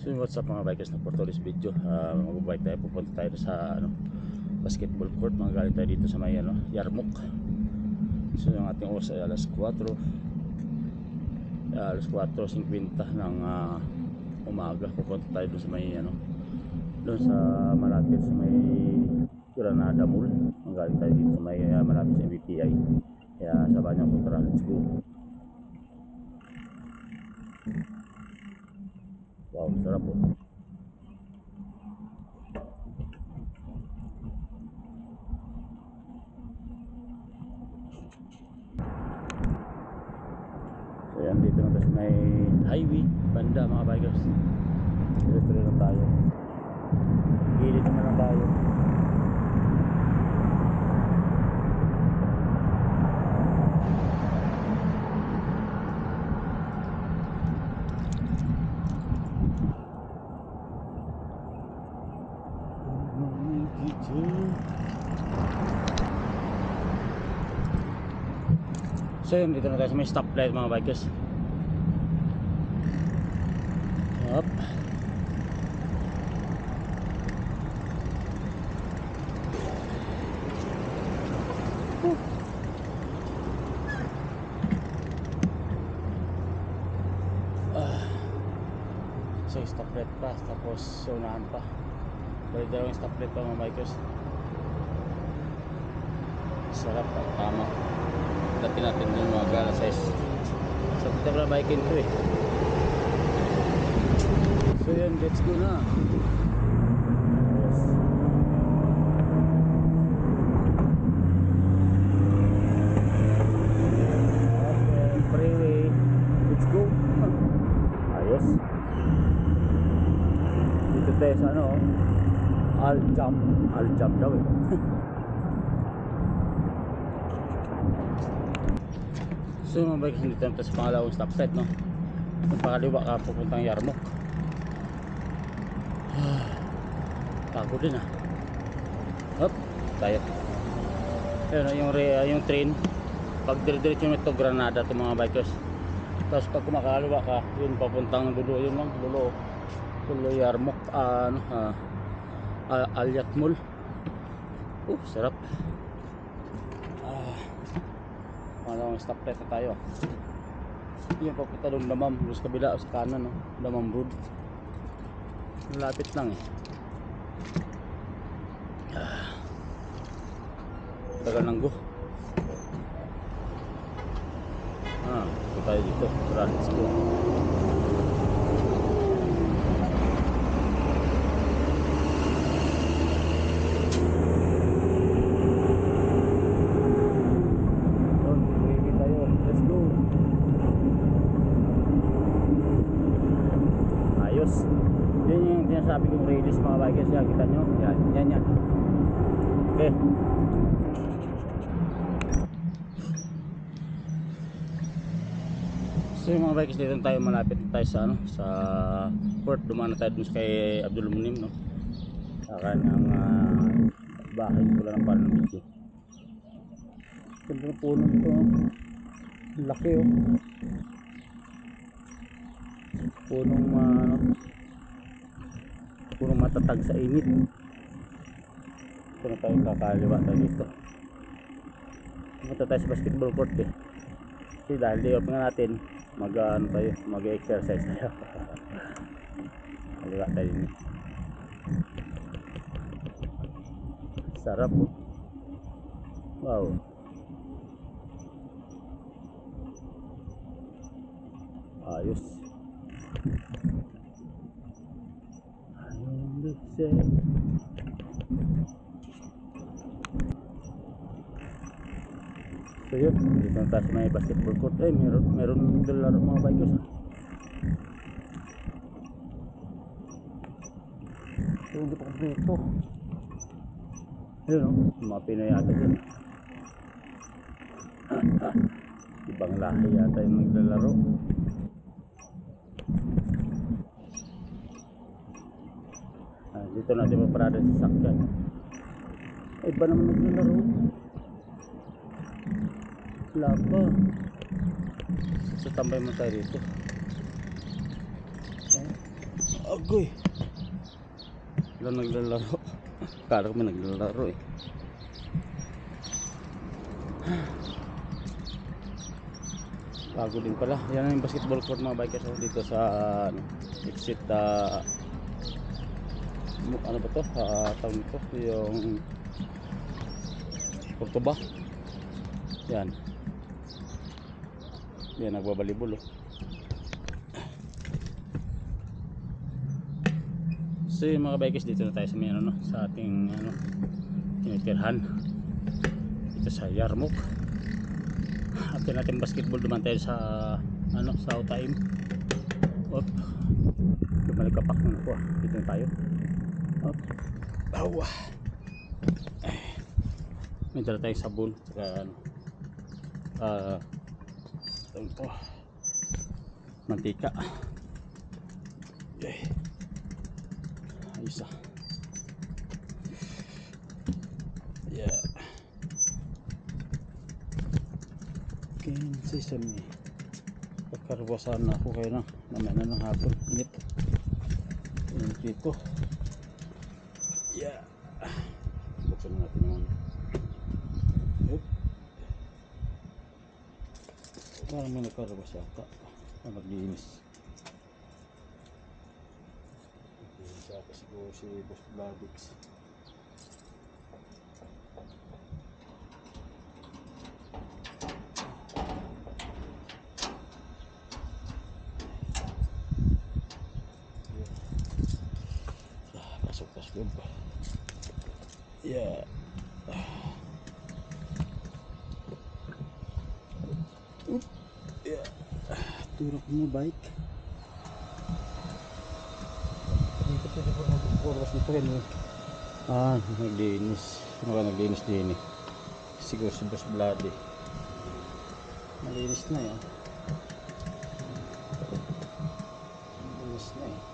So what's up mga bikers, na for today's video, magbabike tayo, pupunta tayo sa basketball court. Mga galing tayo dito sa may Yarmouk. So yung ating oras ay alas 4:50 ng umaga. Pupunta tayo doon sa may doon sa malapit sa may Granada Mall. Mga galing tayo dito sa may malapit sa MBPI. Kaya sabahan niyo ako, tara, let's go. Wow, sarap po. So yan, dito na tayo sa may highway banda mga bikers. Tuloy lang tayo, gilid naman lang tayo. So yun, dito na tayo sa may stoplight mga bikers. Up. So stoplight pa, tapos unahan pa. Balik dalawang stoplight pa mga bikers. Sarap at tama. Dati natin yung mga gala size. So kita pala bikin ko eh. So yun, let's go na. Yes. Okay, freeway. Let's go. Ayos. Dito tayo sa Al-Jam daw eh. So mga bikers, dito natin sa pangalawang stoplight, no? Kung pakaliwa ka, pupuntang Yarmouk. Pagod din ah. Hop, tayo. Ayun, yung train, pag dire-diretso nito Granada to mga bikers. Tapos pag kumakaliwa ka, yun papuntang dulo, yun lang, dulo Yarmouk, Al-Yat Mall. Sarap. Malawang stoplight na tayo. Yan, papunta doon Damam, doon sa kabila sa kanan, no? Damam Road. Malapit lang eh. Tagal lang go. Ito tayo dito. Tara, let's go. Yun yung sinasabi kong release mga bikers. Yan, kita nyo, yan. Okay. So yung mga bikers, dito tayo, malapit tayo sa sa port. Dumaan na tayo dun kay Abdul Munim, no? Sa kanyang bahay ko lang ng parang video. Ganda ng puno ito, laki oh. Punong punong matatag sa init. Ito na tayo, kakaliwa tayo dito. Pumunta tayo sa basketball court eh. Kasi dahil day off nga natin, mag-exercise tayo. Kaliwa tayo din. Sarap oh. Wow. Ayos. So yun, dito na tayo sa may basketball court. Meron naglalaro mga bikers. So hindi pa kompleto. Yun o, mga Pinoy yata dyan. Ibang lahi yata yung naglalaro. Dito natin maparada sa sakyan. Iba naman naglalaro. Wala pa. So tambay mo tayo dito. Agoy. Wala naglalaro. Kala ko may naglalaro eh. Bago din pala. Yan yung basketball court mga bikers dito sa exit ano ba to? Tawag nito yung Cordoba. Yan. Yan nagbabalibol oh. So yung mga bikers dito na tayo sa may ano, sa ating tinitirhan dito sa Yarmouk. After natin basketball duman tayo sa sa Utaim. Op. Bumalik kapak muna po dito na tayo. Op. Bawa. May dala tayong sabon saka mantika. Okay. Ayos ah. Yeah. Okay, sesame. Pagkarwasan na ako kayo na mamaya na ng hapon. Init. Init dito. Yeah. Buksan natin naman. Yup. Parang may nagkarwas yata. Naglinis. Naglinis yata siguro si Boss Vladix. Pasok sa loob. Yeah. Yeah. Turok mo bike. Dito pwede po mag-forwas nito rin. Naglinis. Ano ka naglinis din eh. Siguro si Boss Bloody. Malinis na yan. Malinis na eh.